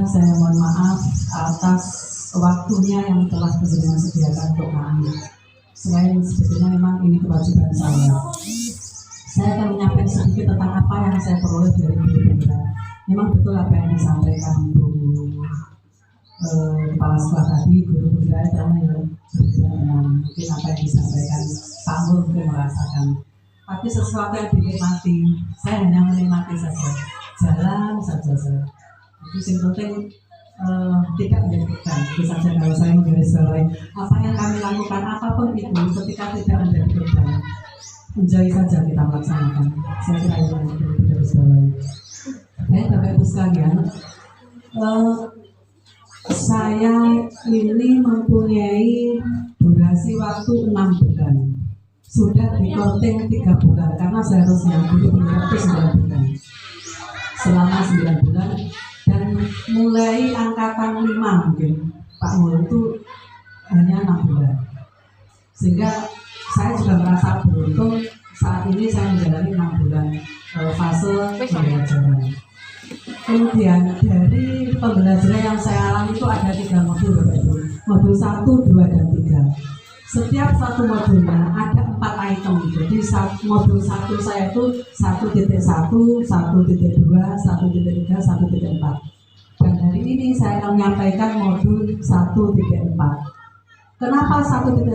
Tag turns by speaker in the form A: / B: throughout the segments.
A: saya mohon maaf atas waktunya yang telah Panjenengan sediakan untuk kami. Selain sebetulnya memang ini kewajiban saya akan menyampaikan sedikit tentang apa yang saya peroleh dari Guru Bendera. Memang betul apa yang disampaikan Bu Kepala Sekolah tadi, Guru Bendera telah dengan mungkin apa yang disampaikan Pak Mul mungkin merasakan. Tapi sesuatu yang dinikmati, saya hanya menikmati saja, jalan saja saya. Itu yang penting tidak menjadi beban. Itu saja kalau saya menggarisbawahi apa yang kami lakukan apapun itu ketika tidak menjadi beban, enjoy saja kita melaksanakan. Saya kira itu yang menggarisbawahi. Baik Bapak Ibu sekalian, saya ini mempunyai durasi waktu 6 bulan. Sudah dikorting 3 bulan karena seharusnya Guru Bendera itu 9 bulan. Selama 9 bulan dan mulai angkatan 5 mungkin Pak Mul itu hanya 6 bulan. Sehingga saya juga merasa beruntung saat ini saya menjalani 6 bulan fase pembelajaran. Kemudian dari pembelajaran yang saya alami itu ada 3 modul Bapak Ibu. Modul 1, 2, dan 3. Setiap satu modulnya ada 4 item. Jadi modul 1 saya itu 1.1, 1.2, 1.3, 1.4. Dan hari ini saya akan menyampaikan modul 1.4. Kenapa 1.1,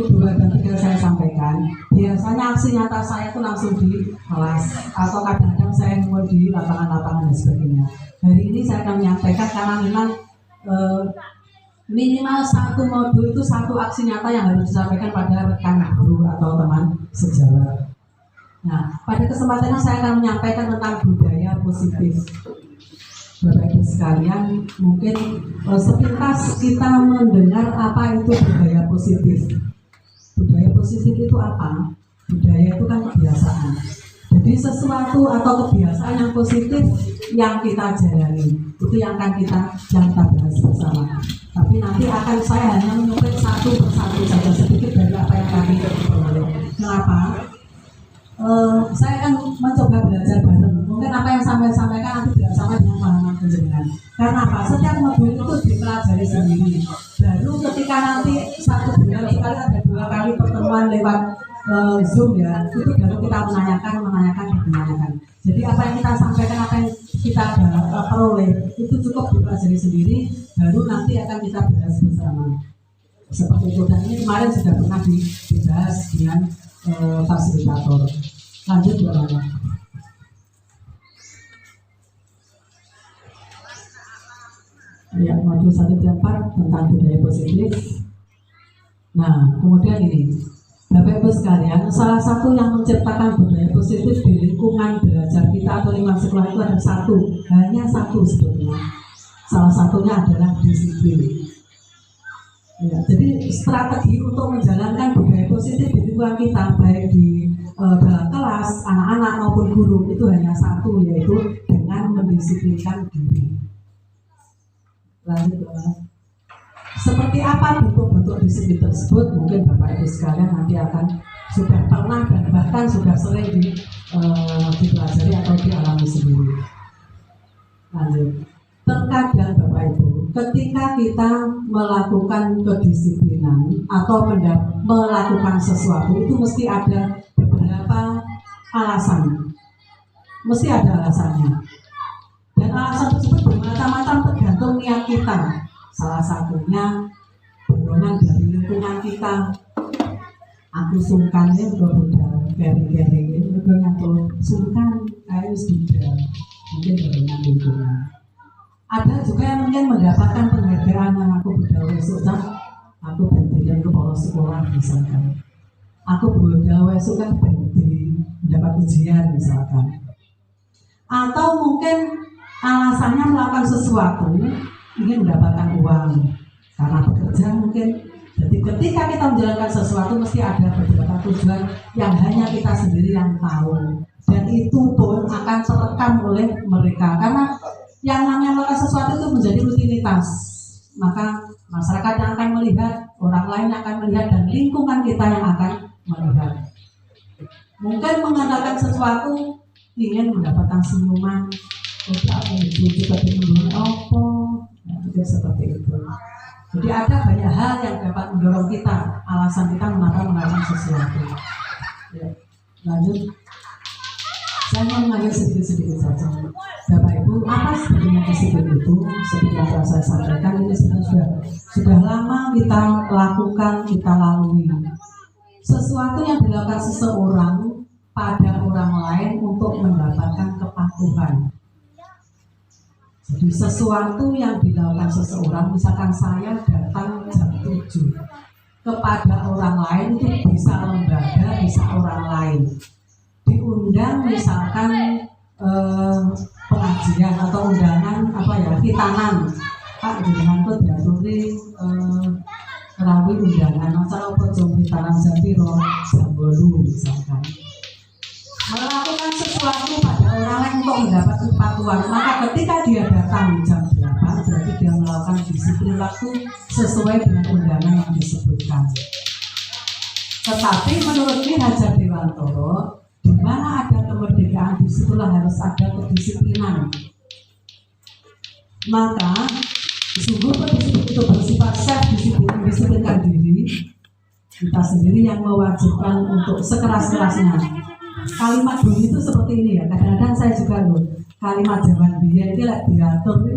A: 2, dan 3 saya sampaikan? Biasanya aksi nyata saya itu langsung di kelas atau kadang-kadang saya mau di lapangan-lapangan dan sebagainya. Hari ini saya akan menyampaikan karena memang minimal 1 modul itu 1 aksi nyata yang harus disampaikan pada rekan guru atau teman sejawat. Nah, pada kesempatan ini saya akan menyampaikan tentang budaya positif. Bapak Ibu sekalian, mungkin sepintas kita mendengar apa itu budaya positif. Budaya positif itu apa? Budaya itu kan kebiasaan. Jadi sesuatu atau kebiasaan yang positif yang kita jalani, itu yang akan kita bahas bersama. Tapi nanti akan saya hanya menyebut satu persatu saja sedikit dari apa yang kami peroleh. Kenapa? Saya akan mencoba belajar bareng. Mungkin apa yang saya sampaikan nanti tidak sama dengan pemahaman Panjenengan. Karena apa? Setiap modul itu dipelajari sendiri. Baru ketika nanti 1 bulan sekali ada 2 kali pertemuan lewat Zoom ya, itu baru kita menanyakan. Jadi apa yang kita sampaikan, apa yang kita peroleh itu cukup dipelajari sendiri. Baru nanti akan kita bahas bersama. Seperti itu. Dan ini kemarin sudah pernah dibahas dengan fasilitator. Lanjut bagaimana? Ya, modul 1.4 tentang budaya positif. Nah, kemudian ini, Bapak Ibu sekalian, salah satu yang menciptakan budaya positif di lingkungan belajar kita atau lingkungan sekolah itu ada hanya satu sebetulnya. Salah satunya adalah disiplin. Ya, jadi strategi untuk menjalankan budaya positif di lingkungan kita, baik di dalam kelas, anak-anak maupun guru, itu hanya satu, yaitu dengan mendisiplinkan diri. Lanjut, seperti apa bentuk-bentuk disiplin tersebut? Mungkin Bapak Ibu sekalian nanti akan sudah pernah dan bahkan sudah sering dipelajari atau dialami sendiri. Lanjut. Terkadang Bapak Ibu, ketika kita melakukan kedisiplinan atau melakukan sesuatu itu mesti ada beberapa alasan. Mesti ada alasannya. Dan alasan tersebut bermacam-macam tergantung niat kita. Salah satunya dorongan dari lingkungan kita. Aku sungkan ya udah gering-gering itu udah nyatu sungkan kayak sudah mungkin dorongan lingkungan. Ada juga yang mungkin mendapatkan penghargaan yang aku berdawe suka, aku berhentikan kepala sekolah misalkan. Aku berdawe suka berhenti mendapat ujian misalkan. Atau mungkin alasannya melakukan sesuatu ingin mendapatkan uang karena bekerja mungkin. Jadi ketika kita menjalankan sesuatu mesti ada beberapa tujuan yang hanya kita sendiri yang tahu, dan itu pun akan terekam oleh mereka karena yang namanya melakukan sesuatu itu menjadi rutinitas. Maka masyarakat yang akan melihat, orang lain akan melihat, dan lingkungan kita yang akan melihat. Mungkin mengatakan sesuatu ingin mendapatkan senyuman, tidak apa itu juga apa Mungkin seperti itu. Jadi ada banyak hal yang dapat mendorong kita, alasan kita mengapa melakukan sesuatu. Ya, lanjut. Saya mau mengambil sedikit-sedikit saja. Bapak Ibu, apa sebenarnya disiplin itu? Seperti yang telah saya sampaikan, ini sudah lama kita lakukan, kita lalui. Sesuatu yang dilakukan seseorang pada orang lain untuk mendapatkan kepatuhan. Jadi sesuatu yang dilakukan seseorang, misalkan saya datang jam 7 kepada orang lain, itu bisa lembaga, bisa orang lain. Diundang misalkan pengajian atau undangan hitanan, Pak dengan tuh diaturi rawi undangan acara apa jam hitanan jam piro jam 8 misalkan. Melakukan sesuatu pada orang lain untuk mendapat kepatuhan, maka ketika dia datang jam 8 berarti dia melakukan disiplin waktu sesuai dengan undangan yang disebutkan. Tetapi menurut Ki Hajar Dewantoro, di mana ada kemerdekaan, disitulah harus ada kedisiplinan. Maka sungguh kedisiplinan itu bersifat disiplinkan diri kita sendiri yang mewajibkan untuk sekeras-kerasnya. Kalimat dulu itu seperti ini ya. Kadang-kadang saya juga kalimat zaman dia itu diatur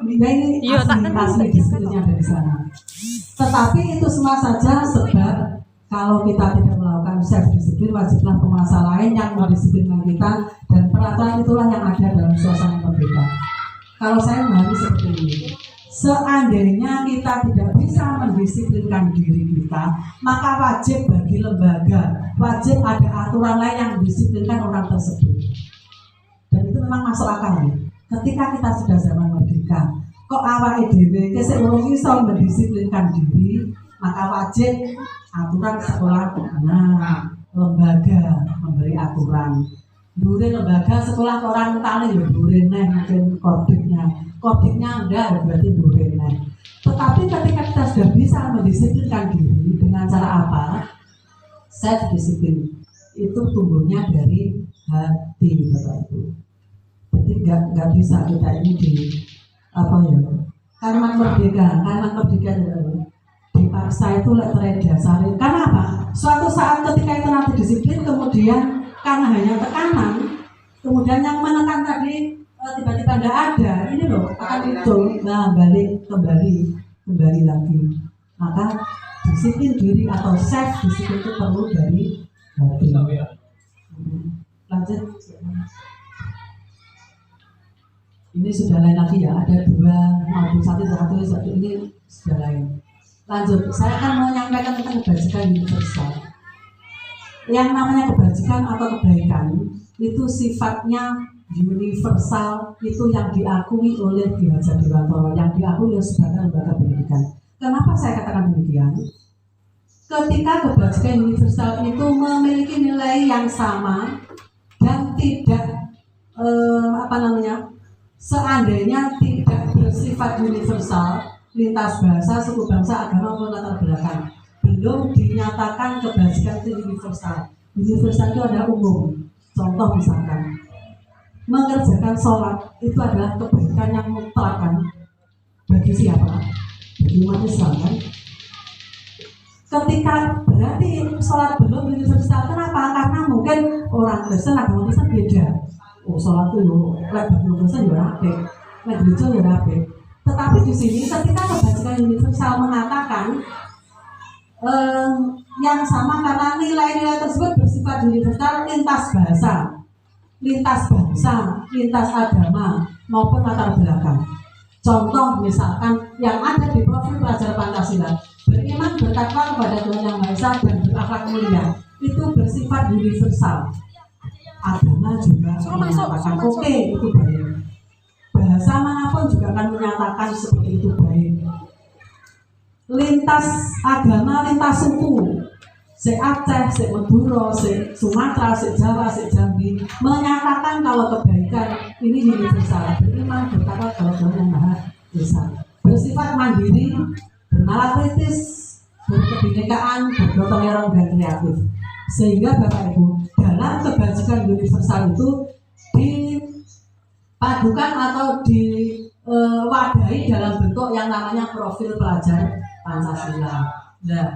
A: ini asli disiplinnya dari sana. Tetapi itu semua saja sebab kalau kita tidak melakukan self disiplin, wajiblah penguasa lain yang mendisiplinkan kita, dan peraturan itulah yang ada dalam suasana merdeka. Kalau saya memahami seperti ini, seandainya kita tidak bisa mendisiplinkan diri kita, maka wajib bagi lembaga, wajib ada aturan lain yang mendisiplinkan orang tersebut. Dan itu memang masuk akal ya. Ketika kita sudah zaman merdeka, kok awake dhewe kesek urung iso mendisiplinkan diri, maka wajib aturan sekolah, lembaga memberi aturan. Dure lembaga sekolah orang tali ya dure mungkin kodiknya enggak berarti dure. Tetapi ketika kita sudah bisa mendisiplinkan diri dengan cara apa? Self disiplin itu tumbuhnya dari hati, Bapak Ibu. Jadi nggak bisa kita ini kalimat merdeka dipaksa itu terdasari. Karena apa? Suatu saat ketika itu nanti disiplin, kemudian karena hanya tekanan, kemudian yang menekan tadi tiba-tiba tidak ada, ini loh akan itu, balik kembali lagi. Maka disiplin diri atau self disiplin itu perlu dari hati. Lanjut. Ini sudah lain lagi ya, ada dua maupun satu ini sudah lain. Lanjut, saya akan menyampaikan tentang kebajikan universal. Yang namanya kebajikan atau kebaikan itu sifatnya universal, itu yang diakui oleh Ki Hajar Dewantoro, yang diakui oleh sebagai lembaga pendidikan. Kenapa saya katakan demikian? Ketika kebajikan universal itu memiliki nilai yang sama dan tidak seandainya tidak bersifat universal, lintas bahasa, suku bangsa, agama maupun latar belakang, belum dinyatakan kebajikan itu universal. Universal itu adalah umum. Contoh misalkan, mengerjakan sholat itu adalah kebaikan yang mutlak kan? Bagi siapa? Bagi umat Islam kan? Ketika berarti sholat belum universal, kenapa? Karena mungkin orang Kristen agama Kristen beda. Oh sholat itu bagi orang Kristen ya rapi, bagi gereja ya rapi. Tetapi di sini ketika kebajikan universal mengatakan yang sama karena nilai-nilai tersebut bersifat universal lintas bahasa, lintas agama maupun latar belakang. Contoh misalkan yang ada di profil pelajar Pancasila, beriman bertakwa kepada Tuhan Yang Maha Esa dan berakhlak mulia, itu bersifat universal. Agama juga menyatakan oke, itu baik. Bahasa manapun juga akan menyatakan seperti itu baik. Lintas agama, lintas suku, se Aceh, se Madura, se Sumatera, se Jawa, se Jambi menyatakan kalau kebaikan ini universal. Beriman bertakwa kepada Tuhan Yang Maha Esa, bersifat mandiri, bernalar kritis, berkebinekaan, bergotong royong dan kreatif. Sehingga Bapak Ibu, dalam kebajikan universal itu dipadukan atau wadahi dalam bentuk yang namanya profil pelajar Pancasila. Nah,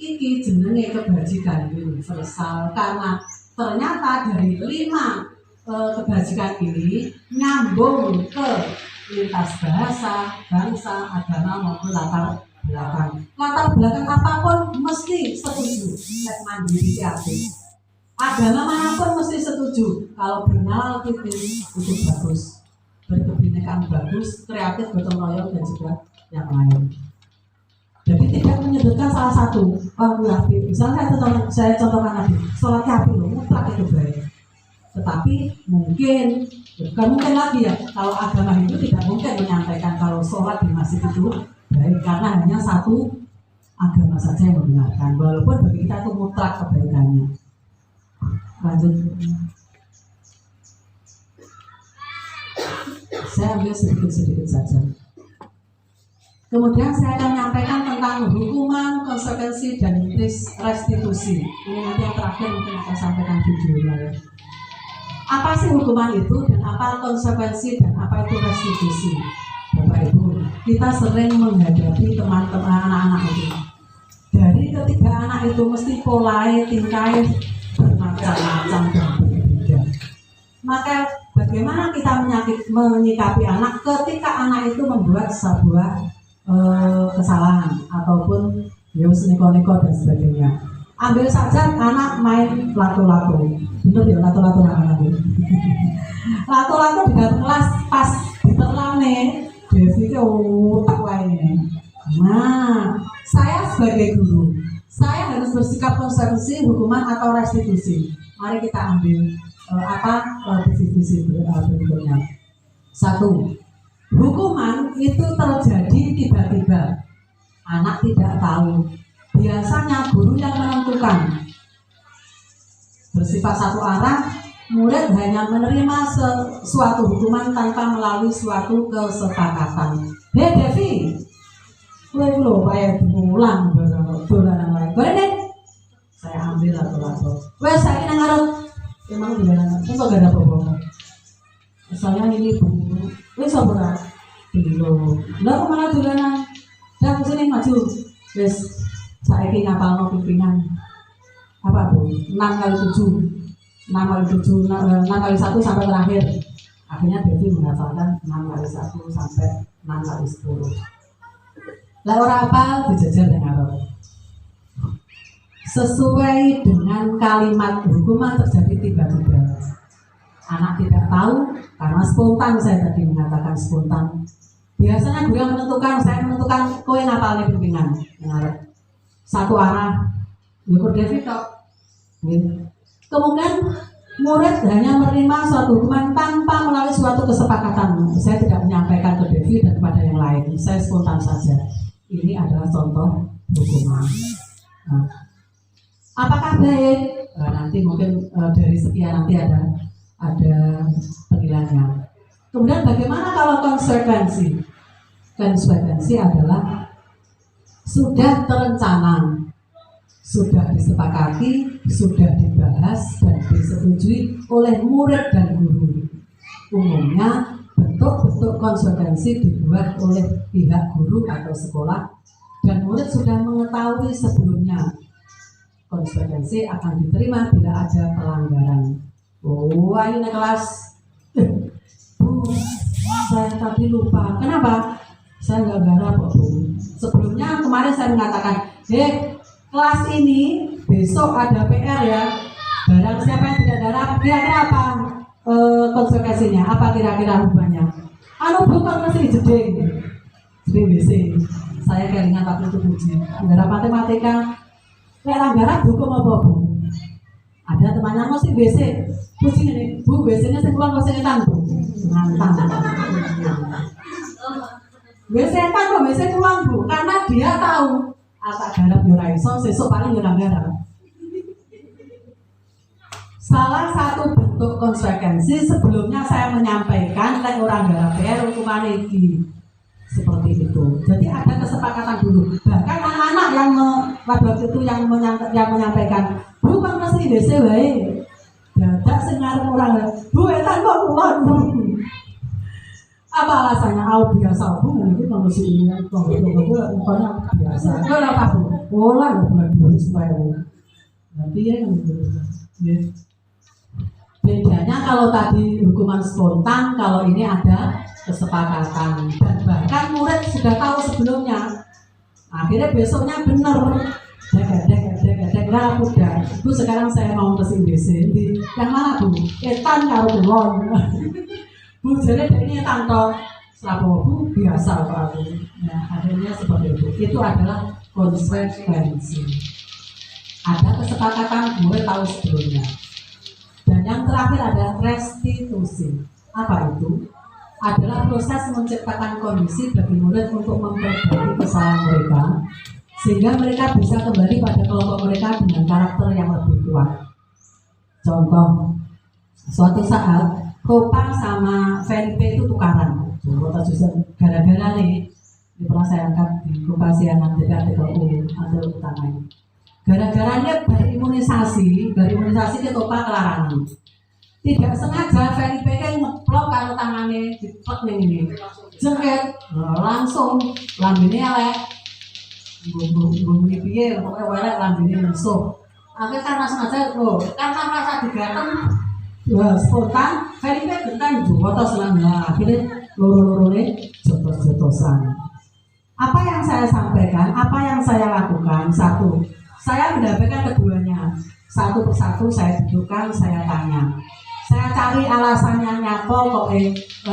A: ini jenenge kebajikan universal karena ternyata dari 5 kebajikan ini nyambung ke lintas bahasa, bangsa, agama maupun latar belakang. Latar belakang apapun mesti setuju. Nek mandiri kreatif. Agama manapun mesti setuju. Kalau benar itu bagus, berkebinekaan bagus, kreatif, gotong royong dan juga yang lain. Jadi tidak menyebutkan salah satu. Misalnya saya contohkan lagi, sholat api loh, mutlak itu baik. Tetapi mungkin, bukan mungkin lagi ya, kalau agama Hindu tidak mungkin menyampaikan kalau sholat di masjid itu baik, karena hanya satu agama saja yang membenarkan. Walaupun bagi kita itu mutlak kebaikannya. Lanjut. Saya ambil sedikit-sedikit saja. Kemudian saya akan menyampaikan tentang hukuman, konsekuensi, dan restitusi. Ini nanti yang terakhir mungkin akan sampaikan videonya ya. Apa sih hukuman itu dan apa konsekuensi dan apa itu restitusi? Bapak Ibu, kita sering menghadapi teman-teman anak-anak itu. Dari ketiga anak itu mesti polanya tingkai bermacam-macam dan berbeda. Maka bagaimana kita menyikapi anak ketika anak itu membuat sebuah kesalahan ataupun neko-neko dan sebagainya. Ambil saja anak main lato-lato, bener ya lato-lato anak-anak. Lato-lato di dalam kelas pas diterlame, Devi ke utak lainnya. Nah, saya sebagai guru, saya harus bersikap konsekuensi, hukuman atau restitusi. Mari kita ambil divisi berikutnya. 1. Hukuman itu terjadi tiba-tiba, anak tidak tahu. Biasanya guru yang menentukan. Bersifat satu arah, murid hanya menerima suatu hukuman tanpa melalui suatu kesepakatan. Hei Devi, gue belum bayar diulang dolanan lain. Boleh deh, saya ambil lato-lato. Wes saya ingin ngarep, emang dolanan, itu gak ada apa-apa. Misalnya ini bu, wes sabar, dulu. Lah kemana dolanan? Dah kesini maju. Wes, saya ingin ngapal pimpinan. Apa bu? 6 kali 7, 6 kali 7, 6 kali 1 sampai terakhir. Akhirnya Devi menghafalkan 6 kali 1 sampai 6 kali 10. Lah orang apa dijajar dengan apa? Sesuai dengan kalimat hukuman terjadi tiba-tiba. Anak tidak tahu karena spontan, saya tadi mengatakan spontan. Biasanya gue yang menentukan, saya menentukan kowe ngapalnya pimpinan. Satu arah, Yoko Devi kok. Kemudian murid hanya menerima suatu hukuman tanpa melalui suatu kesepakatan. Saya tidak menyampaikan ke Devi dan kepada yang lain. Saya spontan saja. Ini adalah contoh hukuman. Nah, apakah baik? Nanti mungkin dari sekian nanti ada penilaiannya. Kemudian bagaimana kalau konsekuensi? Konsekuensi adalah sudah terencana, sudah disepakati, sudah dibahas dan disetujui oleh murid dan guru. Umumnya bentuk-bentuk konsekuensi dibuat oleh pihak guru atau sekolah dan murid sudah mengetahui sebelumnya. Konsekuensi akan diterima bila ada pelanggaran. Oh, ayo naik kelas. Bu, saya tadi lupa. Kenapa? Saya nggak garap kok Bu. Sebelumnya kemarin saya mengatakan, kelas ini besok ada PR ya. Barang siapa yang tidak garap, kira-kira apa konsekuensinya? Apa kira-kira hukumannya? Bukan mesti jeding WC. Saya kelingan waktu itu uji. Garap matematika. Garap hukum apa Bu? Ada temannya mesti WC. Puji ini, Bu, WC-nya sepulang WC etan Bu. Nantang. WC etan kok WC pulang Bu, karena dia tahu atak garap yo ra iso, sesuk paling yo garap. Salah satu bentuk konsekuensi sebelumnya saya menyampaikan lek orang garap PR hukuman iki. Seperti itu. Jadi ada kesepakatan dulu. Bahkan anak-anak yang pada waktu itu yang menyampaikan, bukan mesti WC wae. Dadak sing ngarep orang, Bu etan kok pulang Bu. Apa alasannya? Biasa bu, mungkin manusia ini kalau bukannya biasa. Kalau apa bu? Olah nggak boleh dulu supaya nanti ya kan gitu. Bedanya kalau tadi hukuman spontan, kalau ini ada kesepakatan dan bahkan murid sudah tahu sebelumnya. Akhirnya besoknya benar. Dek, udah. Bu sekarang saya mau ke BC. Yang mana bu? Etan karo kulon. Bu jadi ini tante selapo bu biasa Pak. Nah akhirnya seperti itu. Itu adalah konsekuensi. Ada kesepakatan murid tahu sebelumnya. Dan yang terakhir ada restitusi. Apa itu? Adalah proses menciptakan kondisi bagi murid untuk memperbaiki kesalahan mereka sehingga mereka bisa kembali pada kelompok mereka dengan karakter yang lebih kuat. Contoh, suatu saat Kopang sama Felipe itu tukaran. Gara-gara nih, ini pernah saya angkat di Kopasianan TKU atau utamanya. Gara-garanya berimunisasi ke Kopang kelarangan. Tidak sengaja Felipe kan ngeplok kalau tangannya diplek ini, jengket, langsung lambene elek. Bunyi piye pokoknya welek lambene musuh. Akhirnya karena sengaja karena rasa digatem spontan Felipe gentan jotos lan akhirnya loro-lorone jotos-jotosan. Apa yang saya sampaikan, apa yang saya lakukan? Satu, saya mendapatkan keduanya. Satu persatu saya dudukkan, saya tanya. Saya cari alasannya nyapo kok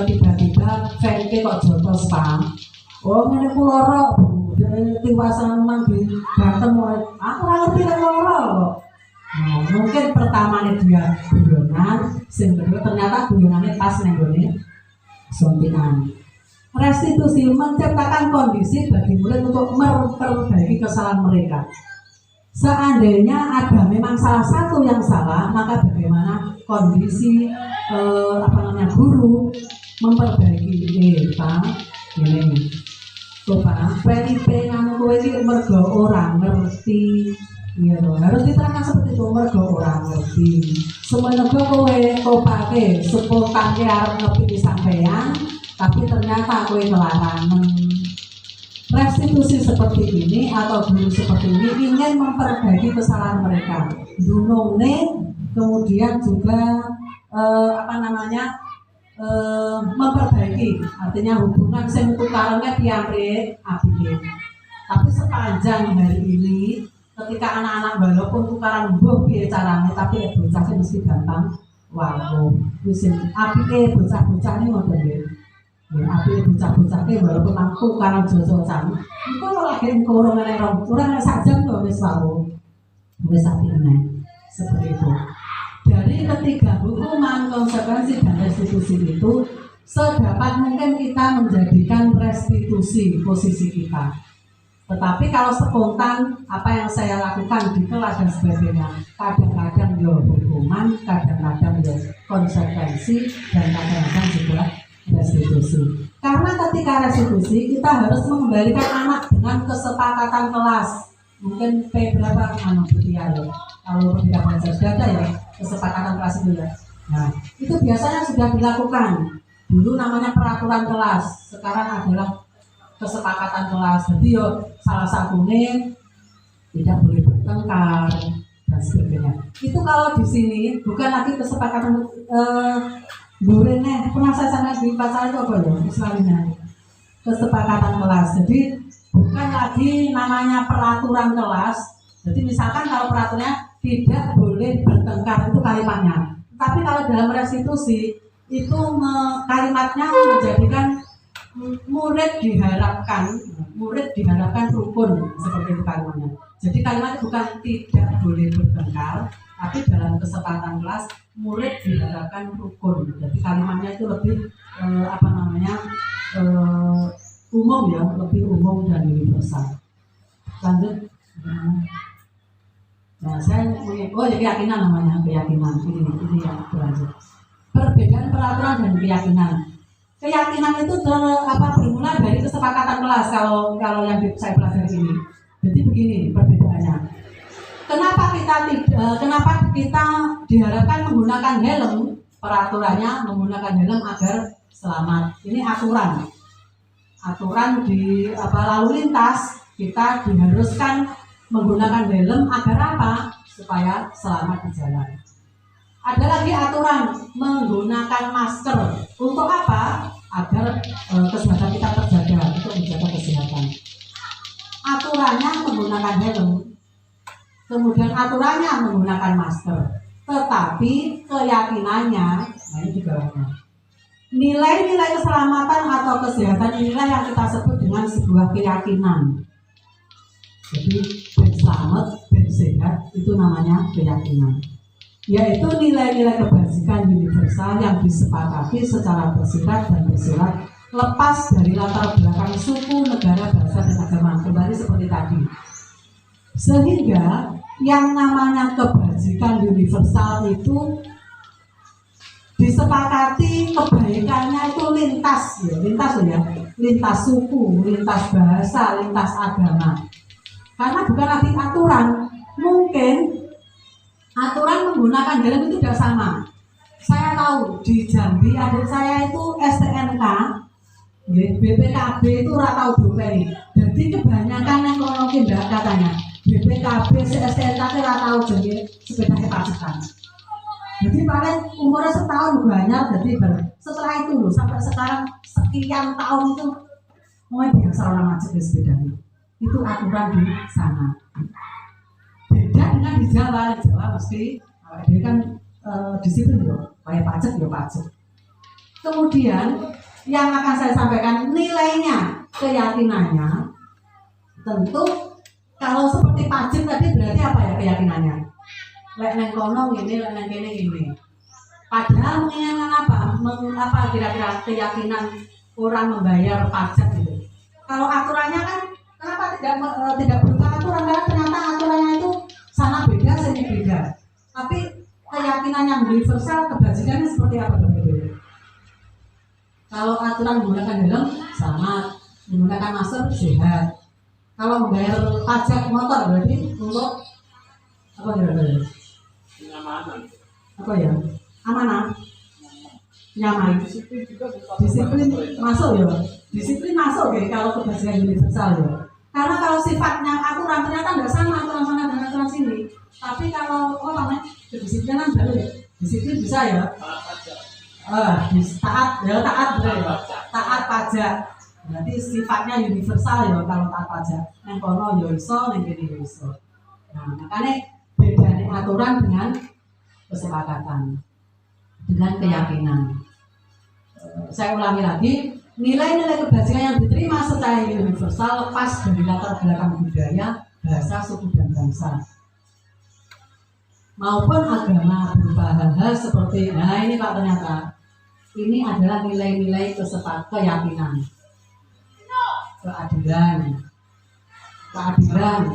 A: tiba-tiba Felipe kok jotos Pak. Oh ini kuloro tiwasan memang di Bantem aku ngerti loro. Mungkin pertamanya dia guyonan, sing kedua ternyata guyonannya pas nenggone suntingan. Restitusi menciptakan kondisi bagi murid untuk memperbaiki kesalahan mereka. Seandainya ada memang salah satu yang salah, maka bagaimana kondisi guru memperbaiki Pak ini. Coba Felipe ngamu kowe iki mergo ora ngerti. Iya loh, harus diterangkan seperti itu, mergo ora ngerti. Semenega kowe kopake spontan arep ngepi sampean, tapi ternyata kowe ngelarangan. Restitusi seperti ini atau guru seperti ini ingin memperbaiki kesalahan mereka. Dunungne kemudian juga memperbaiki, artinya hubungan sing tukarannya piambrik apike. Tapi sepanjang hari ini ketika anak-anak walaupun tukaran mbuh piye carane tapi bocah sing mesti gampang wae wis apike bocah-bocah iki ngoten nggih. Ya apike bocah-bocah iki walaupun aku tukaran jojosan iku lagi kurang ngene ora sak jam lho wis wae. Wis apike seperti itu. Dari ketiga hukuman, konsekuensi dan restitusi itu sedapat mungkin kita menjadikan restitusi posisi kita. Tetapi kalau spontan apa yang saya lakukan di kelas dan sebagainya, kadang-kadang hukuman, kadang-kadang konsekuensi, dan kadang-kadang juga restitusi. Karena ketika restitusi kita harus mengembalikan anak dengan kesepakatan kelas. Mungkin P berapa ya kalau tidak belajar sudah ada ya kesepakatan kelas itu ya. Nah itu biasanya sudah dilakukan. Dulu namanya peraturan kelas, sekarang adalah kesepakatan kelas. Jadi salah satunya tidak boleh bertengkar dan sebagainya. Itu kalau di sini bukan lagi kesepakatan durene. Pernah saya sana di pasal itu apa ya? Misalnya kesepakatan kelas. Jadi bukan lagi namanya peraturan kelas. Jadi misalkan kalau peraturannya tidak boleh bertengkar itu kalimatnya. Tapi kalau dalam restitusi itu kalimatnya menjadikan murid diharapkan rukun seperti itu kalimatnya. Jadi kalimatnya bukan tidak boleh bertengkar, tapi dalam kesepakatan kelas murid diharapkan rukun. Jadi kalimatnya itu lebih umum ya, lebih umum dan universal. Lanjut. Nah, saya ya keyakinan namanya, keyakinan ini yang berlanjut. Perbedaan peraturan dan keyakinan. Keyakinan itu bermula dari kesepakatan kelas kalau yang saya pelajari ini. Jadi begini perbedaannya. Kenapa kita diharapkan menggunakan helm? Peraturannya menggunakan helm agar selamat. Ini aturan di lalu lintas, kita diharuskan menggunakan helm agar apa? Supaya selamat di jalan. Ada lagi aturan menggunakan masker untuk apa? Agar kesehatan kita terjaga, untuk menjaga kesehatan. Aturannya menggunakan helm, kemudian aturannya menggunakan masker, tetapi keyakinannya, nah ini juga nilai-nilai keselamatan atau kesehatan inilah yang kita sebut dengan sebuah keyakinan. Jadi berselamat, bersehat itu namanya keyakinan, yaitu nilai-nilai kebajikan universal yang disepakati secara bersifat dan bersifat lepas dari latar belakang suku, negara, bahasa, dan agama. Kembali seperti tadi. Sehingga yang namanya kebajikan universal itu disepakati kebaikannya itu lintas suku, lintas bahasa, lintas agama. Karena bukan lagi aturan. Mungkin aturan menggunakan helm itu tidak sama. Saya tahu di Jambi adik saya itu STNK, BPKB itu ratau dopeni. Jadi kebanyakan yang kalau tidak katanya BPKB STNK itu ratau jadi sepeda pacetan. Jadi paling umurnya setahun banyak, jadi setelah itu loh sampai sekarang sekian tahun itu mulai biasa orang macet di sepedanya. Itu aturan di sana. Beda dengan di Jawa mesti dia kan disiplin loh, kayak pajak ya pajak. Kemudian yang akan saya sampaikan nilainya, keyakinannya. Tentu kalau seperti pajak tadi berarti apa ya keyakinannya? Lek neng kono ini, lek neng kene ini. Padahal menginginkan apa kira-kira keyakinan orang membayar pajak gitu. Kalau aturannya kan kenapa tidak berupa aturan? Karena ternyata aturannya itu sana beda, sini beda. Tapi keyakinan yang universal, kebajikannya seperti apa berbeda? Kalau aturan menggunakan helm, selamat. Menggunakan masker, sehat. Kalau membayar pajak motor berarti untuk apa kira-kira? Kenyamanan. Apa ya? Amanah. Nyaman. Disiplin masuk ya. Disiplin masuk ya kalau kebajikan universal ya. Karena kalau sifatnya aturan ternyata tidak sama aturan sana dengan aturan sini. Tapi kalau kedisiplinan baru ya. Disiplin bisa ya. Taat pajak. Berarti sifatnya universal ya kalau taat pajak. Neng kono ya iso, neng kene ya iso. Nah, makanya bedanya aturan dengan kesepakatan, dengan keyakinan. Saya ulangi lagi, nilai-nilai kebajikan yang diterima secara universal lepas dari latar belakang budaya, bahasa, suku, dan bangsa maupun agama berupa hal-hal seperti ini Pak, ternyata ini adalah nilai-nilai keyakinan, keadilan,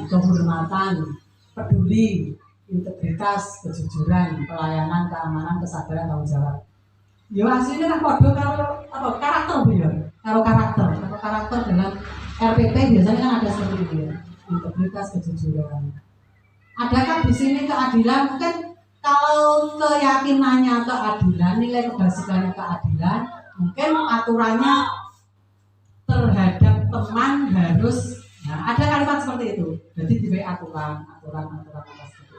A: kehormatan, peduli, integritas, kejujuran, pelayanan, keamanan, kesadaran, tanggung jawab. Ya aslinya kan kode kalau karakter bu ya, kalau karakter dalam RPP biasanya kan ada seperti itu ya, integritas, kejujuran. Adakah di sini keadilan? Mungkin kalau keyakinannya keadilan, nilai kebajikannya keadilan, mungkin aturannya terhadap teman harus, nah, ada kalimat seperti itu. Jadi di aturan atas itu.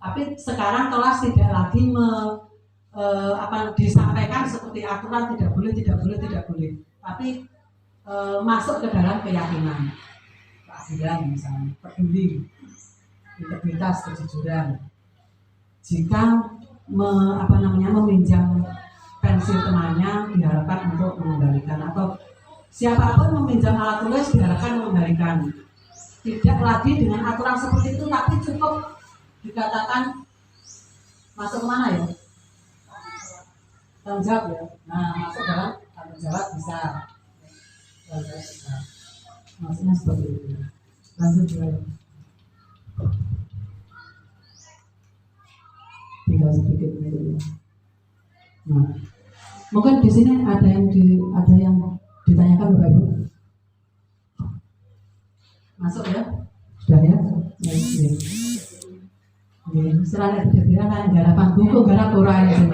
A: Tapi sekarang kelas tidak lagi disampaikan seperti aturan tidak boleh, tapi masuk ke dalam keyakinan, keadilan misalnya, peduli, integritas, kejujuran. Jika meminjam pensil temannya diharapkan untuk mengembalikan, atau siapapun meminjam alat tulis diharapkan mengembalikan. Tidak lagi dengan aturan seperti itu, tapi cukup dikatakan masuk kemana ya? Tanggung jawab ya. Nah, masuk dalam tanggung jawab bisa. Maksudnya seperti itu. Lanjut ya. Tinggal sedikit ini. Nah, mungkin di sini ada yang ditanyakan Bapak Ibu. Masuk ya? Sudah ya? Ya. Setelah ada harapan buku garap orang yang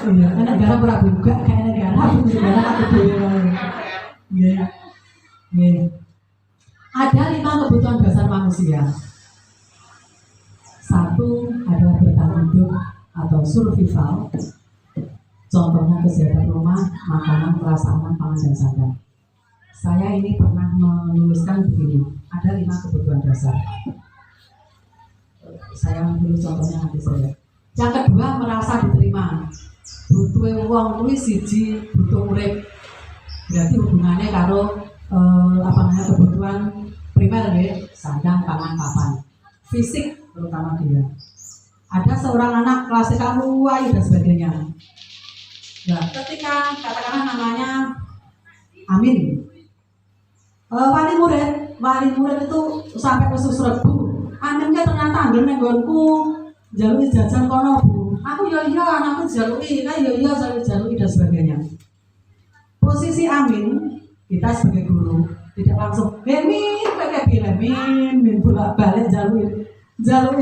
A: Iya, negara berapa juga kayak negara aku dewe. Iya. Iya. Ada 5 kebutuhan dasar manusia. 1 adalah bertahan hidup atau survival. Contohnya kesehatan rumah, makanan, rasa aman, pangan, dan sandang. Saya ini pernah menuliskan begini, ada 5 kebutuhan dasar. Saya menulis contohnya nanti saya. Yang kedua, merasa diterima. Butuh wong kuwi siji butuh urip. Berarti hubungannya karo kebutuhan primer ya, sandang, pangan, papan. Fisik terutama dia. Ada seorang anak kelas ayu dan sebagainya. Nah, ketika katakanlah namanya Amin, wali murid itu sampai ke Susrebu. Aminnya ternyata ambil nenggonku jalui jajan kono bu. Aku iya anakku jalui, kan iya jalui dan sebagainya. Posisi Amin, kita sebagai guru tidak langsung Min pakai bilang min bolak balik jalui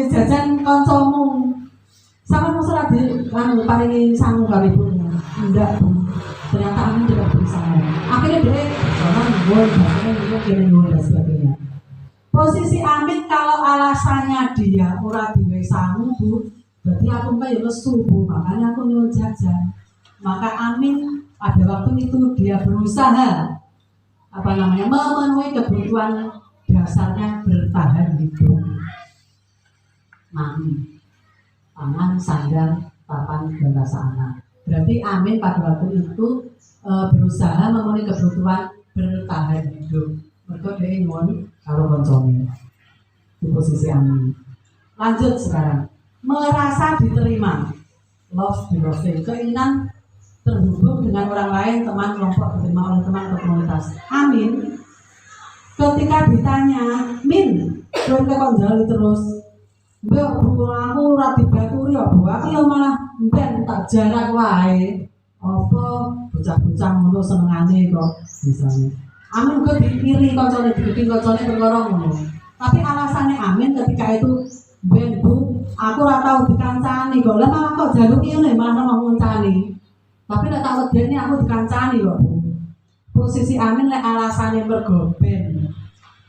A: jajan koncomu. Sama masalah di paling sanggup kali pun. Enggak, ternyata Amin tidak berusaha. Akhirnya dia ngomong dan sebagainya. Posisi Amin kalau alasannya dia ora diwe sangu bu, berarti aku mbak ya lesu bu, makanya aku nyuruh jajan. Maka Amin pada waktu itu dia berusaha memenuhi kebutuhan dasarnya bertahan hidup. Pangan, sandang, papan, dan rasa aman. Berarti Amin pada waktu itu berusaha memenuhi kebutuhan bertahan hidup. Mereka dia ingin kalau koncone di posisi Amin. Lanjut sekarang, merasa diterima, love belonging, keinginan terhubung dengan orang lain, teman, kelompok, diterima oleh teman atau komunitas. Amin ketika ditanya, Min, kau jalan terus. Mbak, bu, aku rati baturi ya bu, aku yang malah mbak tak jarak wae. Apa bocah-bocah ngono senengane kok misalnya. Amin kok dikiri koncone digedhi koncone perkara ngono. Tapi alasannya Amin ketika itu, "Ben Bu, aku ora tau dikancani kok. Lah malah kok jaluk ngene malah mau ngoncani." Tapi nek tak wedeni aku dikancani kok Bu. Posisi Amin lek alasannya mergo ben.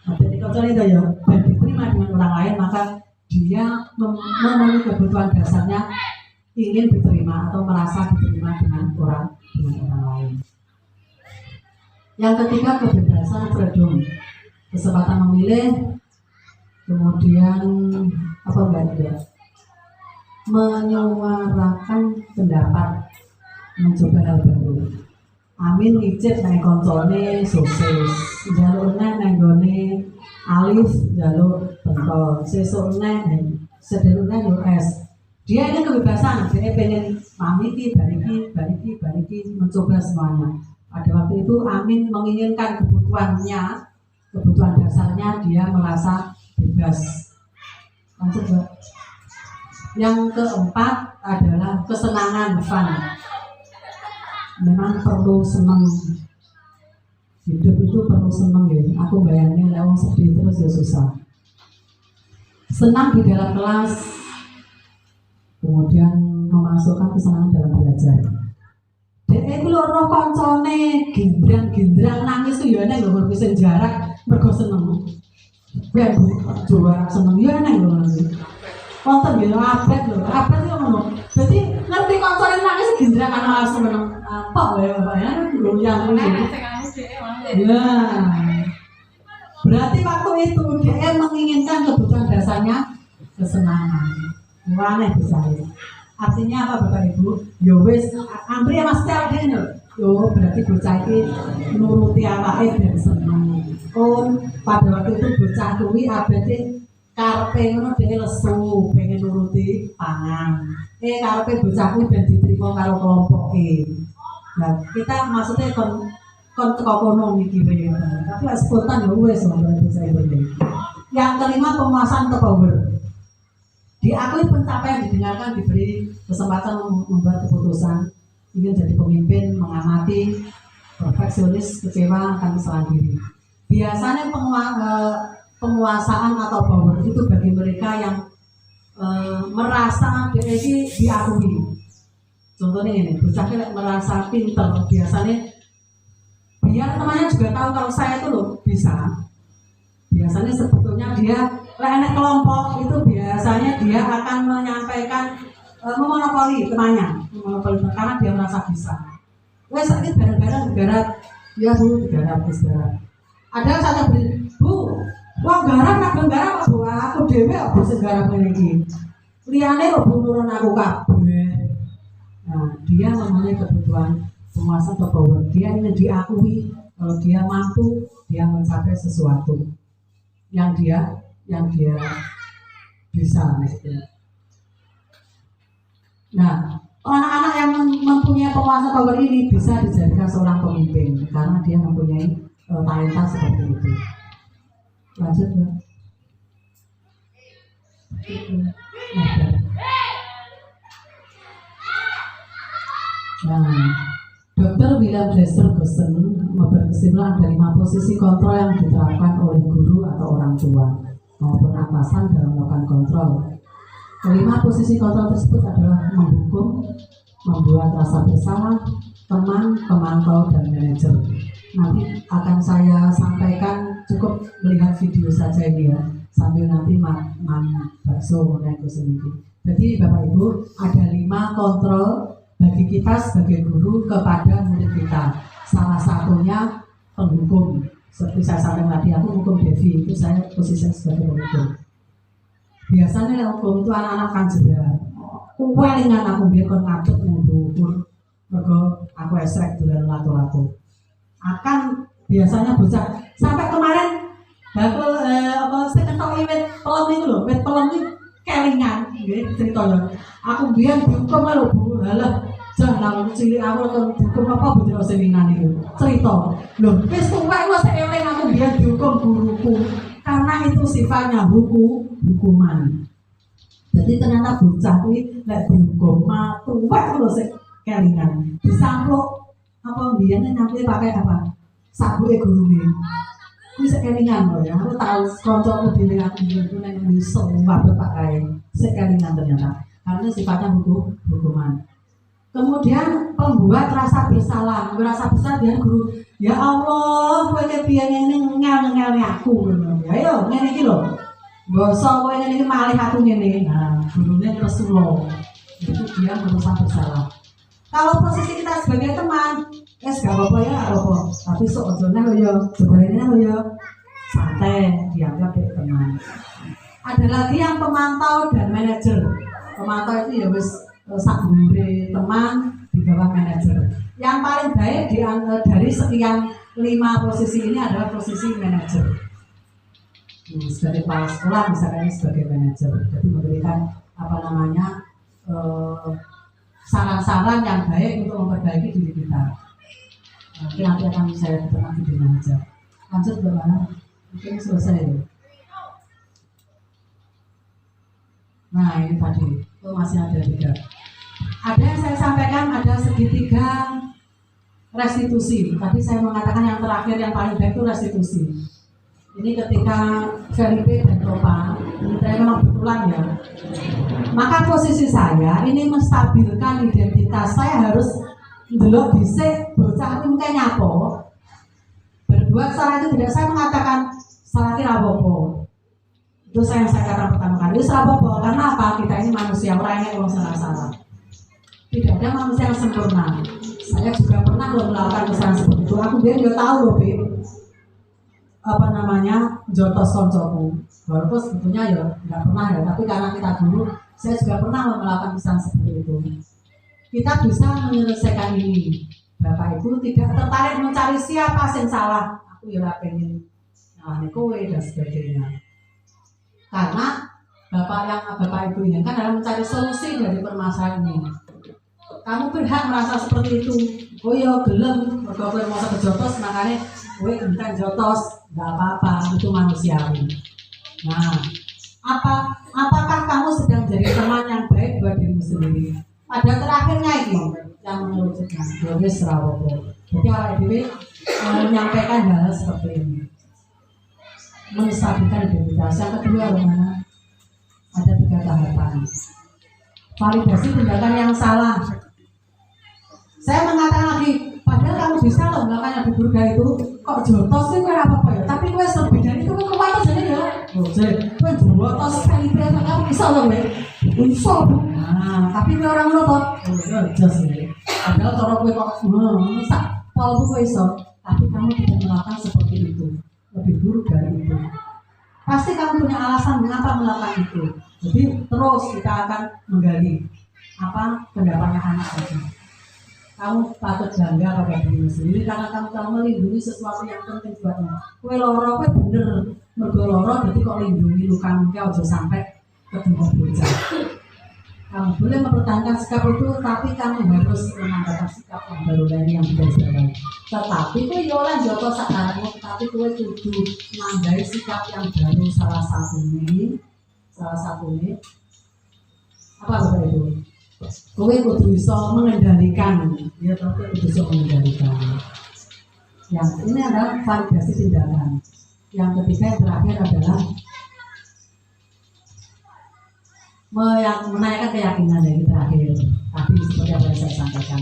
A: Nah, jadi koncone itu ya ben diterima dengan orang lain maka dia memenuhi kebutuhan dasarnya ingin diterima atau merasa diterima dengan orang lain. Yang ketiga kebebasan freedom, kesempatan memilih, kemudian menyuarakan pendapat, mencoba hal baru. Amin ngicip nang koncone sosis, jalurnya nang gone Alif jalur pentol, sesuknya sederhana US. Dia ini kebebasan, dia pengen mamiti, bariki, mencoba semuanya. Pada waktu itu Amin menginginkan kebutuhan dasarnya dia merasa bebas. Lanjut Mbak. Yang keempat adalah kesenangan, fun. Memang perlu senang. Hidup itu perlu senang ya. Aku bayangin lewat sedih terus ya susah. Senang di dalam kelas, kemudian memasukkan kesenangan dalam belajar. Dek iku lho roh koncone gindrang nangis tuh ya nek nggo pesen jarak mergo seneng. Ben juara seneng ya nek lho. Wonten ya abet lho, abet yo ngono. Dadi ngerti koncone nangis gindrang kan malah seneng. Apa ya Bapak ya goyang ngono. Nah, berarti waktu itu dia menginginkan kebutuhan dasarnya kesenangan. Aneh bisa ya. Artinya apa Bapak Ibu? Yo wis ampri Mas Tadene. Yo berarti bocah iki nuruti awake dan seneng. Pada waktu itu bocah kuwi abete karepe ngono dhewe lesu, pengen nuruti pangan. Karepe bocah kuwi ben diterima karo kelompoke. Nah, kita maksudnya kon teko kono mikire ya. Tapi lek spontan yo wis bocah iki. Yang kelima penguasaan atau power. Diakui pencapaian didengarkan, diberi kesempatan membuat keputusan, ingin jadi pemimpin, mengamati, perfeksionis, kecewa, akan kesalahan diri. Biasanya penguasaan atau power itu bagi mereka yang merasa diri diakui. Contohnya ini, bocah merasa pinter, biasanya biar temannya juga tahu kalau saya itu loh bisa. Biasanya sebetulnya dia enak kelompok itu biasanya dia akan menyampaikan memonopoli temannya, karena dia merasa bisa. Wes sakit bareng-bareng garap, ya bu, garap. Ada satu beri, bu, wah garap nak garap bu, aku dewe aku segarap ini. Liane lo bu nurun aku kabeh. Nah, dia memenuhi kebutuhan penguasa atau power. Dia ingin diakui kalau dia mampu, dia mencapai sesuatu yang dia bisa maksudnya. Nah, anak-anak yang mempunyai penguasa power ini bisa dijadikan seorang pemimpin karena dia mempunyai talenta seperti itu. Lanjut ya. Nah, Dr. William Ferguson berkesimpulan ada 5 posisi kontrol yang diterapkan oleh guru atau orang tua maupun atasan dalam melakukan kontrol. Kelima posisi kontrol tersebut adalah menghukum, membuat rasa bersalah, teman, pemantau, dan manajer. Nanti akan saya sampaikan, cukup melihat video saja ini ya, sambil nanti bakso mengenai sendiri. Jadi Bapak Ibu ada 5 kontrol bagi kita sebagai guru kepada murid kita. Salah satunya penghukum. Seperti saya sampaikan tadi, aku hukum Devi, itu saya posisi sebagai penghukum. Biasanya hukum itu anak-anak kan jeda. Kuwelingan aku biar kon ngadep yang diukur, mergo aku esrek dolan lato-lato. Akan biasanya bocah sampai kemarin bakul saya ketok wit pelem itu loh, wit pelem itu kelingan, nggih ceritanya. Aku biar dihukum lho Bu, halah jangan cilik aku kon dihukum apa bocah selingan itu. Cerita. Lho, wis tuwek wis eling aku biar dihukum guruku. Karena itu sifatnya hukuman. Jadi ternyata bocah kuwi lek dihukum tuwek lho sik kelingan. Disampluk apa biyen nyampe pakai apa? Sabuke gurune. Kuwi sik kelingan lho ya. Aku tahu kancaku dhewe aku itu nang iso mbak Pak kae. Sik kelingan ternyata. Karena sifatnya hukuman. Kemudian pembuat rasa bersalah. Merasa bersalah dia guru. Ya Allah, kowe iki piye ngene ngel-ngel aku ngono. Ya yo ngene iki lho. Basa kowe ngene iki malih aku ngene. Nah, gurune Rasulullah. Itu dia merasa bersalah. Kalau posisi kita sebagai teman, gak apa-apa ya, apa. Tapi sok ojone lho yo, sebenarnya lho yo. Santai, dianggap teman. Ada lagi yang pemantau dan manajer. Pemantau itu ya wis sak dhuwure teman di bawah manajer. Yang paling baik dari sekian 5 posisi ini adalah posisi manajer. Sebagai kepala sekolah misalnya sebagai manajer, jadi memberikan saran-saran yang baik untuk memperbaiki diri kita. Nanti akan saya keterangan di manajer. Lanjut bagaimana? Mungkin selesai ya. Nah ini tadi, itu masih ada 3. Ada yang saya sampaikan ada segitiga restitusi. Tadi saya mengatakan yang terakhir yang paling baik itu restitusi. Ini ketika Felipe dan Topa, ini memang betulan ya. Maka posisi saya ini menstabilkan identitas. Saya harus delok dhisik bocah itu mungkin nyapo. Berbuat salah itu tidak, saya mengatakan salah kira apa-apa. Itu saya katakan pertama kali. Itu salah apa-apa karena apa? Kita ini manusia, orang yang kalau salah. Tidak ada manusia yang sempurna. Saya juga pernah melakukan kesalahan seperti itu. Aku biar dia tahu loh, Bib. Jotos koncoku. Walaupun sebetulnya ya nggak pernah ya, tapi karena kita dulu, saya juga pernah melakukan kesalahan seperti itu. Kita bisa menyelesaikan ini. Bapak Ibu tidak tertarik mencari siapa yang salah. Aku ya pengen nyalahin kowe dan sebagainya. Karena Bapak Ibu inginkan adalah mencari solusi dari permasalahan ini. Kamu berhak merasa seperti itu. Oh ya gelem, mergo kowe mau kejotos makanya kowe gendang jotos, enggak apa-apa, itu manusiawi. Nah, apakah kamu sedang jadi teman yang baik buat dirimu sendiri? Pada terakhirnya ini yang mengerucutkan, wis rawopo. Jadi awake dhewe menyampaikan hal seperti ini. Menstabilkan identitas. Yang kedua bagaimana? Ada 3 tahapan. Validasi tindakan yang salah. Saya mengatakan lagi, padahal kamu bisa loh melakukan yang burga itu, kok jotos sih kue apa ya? Tapi kue lebih dari itu kue kuat aja ya. Oh jadi kue jotos sekali berapa kamu bisa loh ya? Bisa. Nah, tapi kue orang lotot, oh ya jelas ya. Padahal cara kue kok, sak kalau kue bisa, tapi kamu tidak melakukan seperti itu, lebih buruk dari itu. Pasti kamu punya alasan mengapa melakukan itu. Jadi terus kita akan menggali apa pendapatnya anak tadi. Kamu patut bangga pada dirimu sendiri karena kamu telah melindungi sesuatu yang penting buatmu. Kue loro kue bener mergo loro jadi kok lindungi lukamu kau aja sampai ketemu bocah. Kamu boleh mempertahankan sikap itu, tapi kamu harus menambahkan sikap yang baru dari yang biasa. Tetapi kue yolan joko sakarmu, tapi kue kudu menambahi sikap yang baru. Salah satunya apa Bapak Ibu? Kowe kudu bisa mengendalikan, ya tapi kudu bisa mengendalikan. Yang ini adalah validasi tindakan. Yang ketiga yang terakhir adalah menaikkan keyakinan yang terakhir. Tapi seperti apa yang saya sampaikan,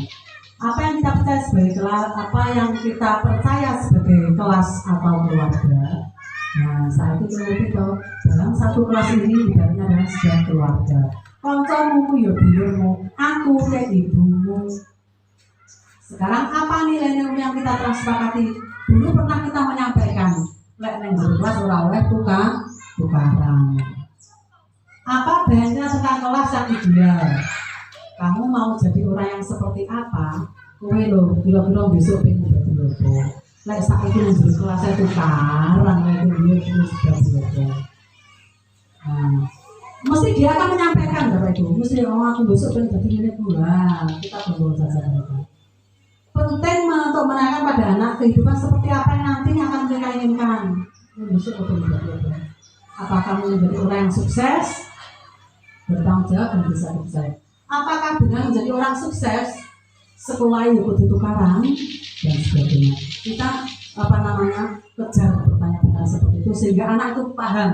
A: apa yang kita percaya sebagai kelas, apa yang kita percaya sebagai kelas atau keluarga. Nah, saat itu kita dalam satu kelas ini ibaratnya adalah sebuah keluarga. Kancamu ya dulurmu, aku kayak ibumu. Sekarang apa nilai-nilai yang kita telah sepakati? Dulu pernah kita menyampaikan, lek neng kelas ora oleh tukaran. Apa bandnya tentang kelas yang ideal? Kamu mau jadi orang yang seperti apa? Kowe lho, kira-kira besok pengen jadi apa? Lek saat itu menjadi kelasnya tukaran, lek itu sudah berapa? Nah, mesti dia akan menyampaikan Bapak Ibu, mesti aku besok pengen jadi ini pula, kita tunggu saja mereka. Penting untuk menaikkan pada anak kehidupan seperti apa yang nantinya akan mereka inginkan. Ini besok betul betul. Apakah kamu menjadi orang yang sukses, bertanggung jawab dan bisa dipercaya? Apakah dengan menjadi orang sukses, sekolah ikut tukaran dan sebagainya? Kita kejar pertanyaan seperti itu sehingga anak itu paham.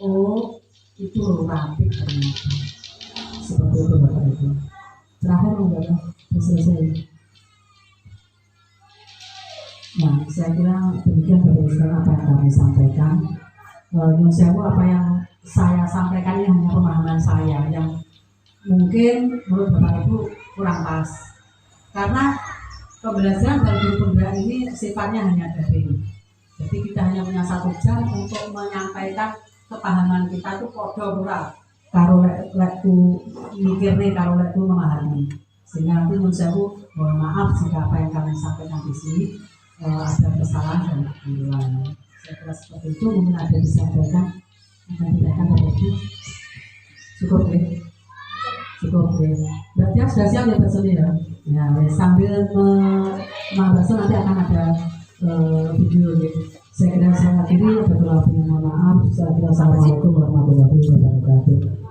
A: Oh, itu rapi ternyata seperti itu Bapak Ibu. Terakhir enggak selesai. Nah, saya kira demikian Bapak Ibu apa yang kami sampaikan. Nyun sewu apa yang saya sampaikan ini hanya pemahaman saya yang mungkin menurut Bapak Ibu kurang pas. Karena pembelajaran dalam guru pembelajaran ini sifatnya hanya daring. Jadi kita hanya punya 1 jam untuk menyampaikan kepahaman kita itu podo ora karo lekku mikirne karo lekku memahami. Sehingga nanti menurut mohon maaf jika apa yang kami sampaikan di sini ada kesalahan dan kekeliruan. Saya kira seperti itu mungkin ada disampaikan akan ditanyakan Bapak Ibu. Cukup ya. Berarti sudah siap ya Pak ya. Ya, sambil membahas nanti akan ada video gitu. Saya kira saya akhiri, ada beberapa mohon maaf. Assalamualaikum warahmatullahi wabarakatuh.